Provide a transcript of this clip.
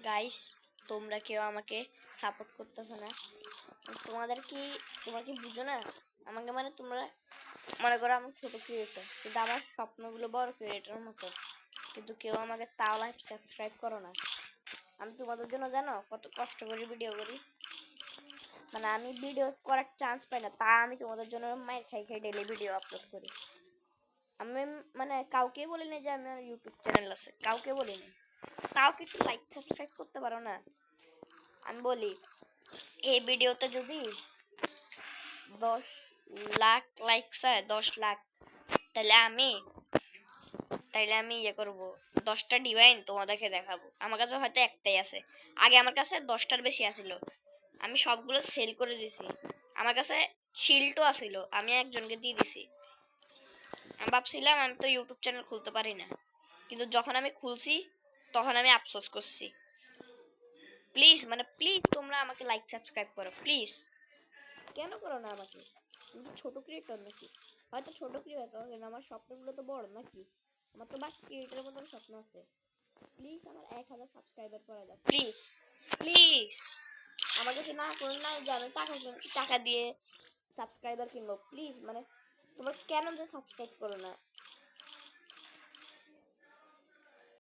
Guys, তোমরা কেউ আমাকে সাপোর্ট করতেছো না। তোমরা কি বুঝো না আমাকে? মানে তোমরা মনে করো আমি ছোট ক্রিয়েটর, কিন্তু আমার স্বপ্নগুলো বড় ক্রিয়েটরের মতো, কিন্তু কেউ আমাকে তাও লাইক সাবস্ক্রাইব করো না। আমি তোমাদের জন্য জানো কত কষ্ট করে ভিডিও করি। মানে আমি ভিডিও করার চান্স পাই না, তা আমি তোমাদের জন্য মাইর খাই খাই ডেইলি ভিডিও আপলোড করি। আমি মানে কাউকে বলিনি যে আমার ইউটিউব চ্যানেল আছে, কাউকে বলিনি, তাও কি একটু লাইক সাবস্ক্রাইব করতে পারো না? আমি বলি এই ভিডিওতে যদি 10 লাখ লাইক চায়, 10 লাখ, তাহলে আমি ইয়ে করবো, 10টা ডিভাইন তোমাদেরকে দেখাবো। আমার কাছে হয়তো একটাই আছে, আগে আমার কাছে 10টার বেশি আসিল, আমি সবগুলো সেল করে দিছি। আমার কাছে শিল্ডও আসিল, আমি একজনকে দিয়ে দিছি। আমি ভাবছিলাম আমি তো ইউটিউব চ্যানেল খুলতে পারি না, কিন্তু যখন আমি খুলছি তখন আমি আফসোস করছি। প্লিজ প্লিজ তোমরা আমাকে লাইক সাবস্ক্রাইব করো প্লিজ। কেন করো না আমাকে? তুমি ছোট ক্রিয়েটর নাকি? হয়তো ছোট ক্রিয়েটর, কিন্তু আমার স্বপ্নগুলো তো বড় নাকি? আমার তো বাকি ক্রিয়েটরের মতন স্বপ্ন আছে। প্লিজ আমার 1000 সাবস্ক্রাইবার করে দাও প্লিজ, প্লিজ। আমার কাছে না কোনো নাই যে আমি টাকা দিয়ে সাবস্ক্রাইবার কিনবো। প্লিজ তোমরা কেন যে সাবস্ক্রাইব করো না?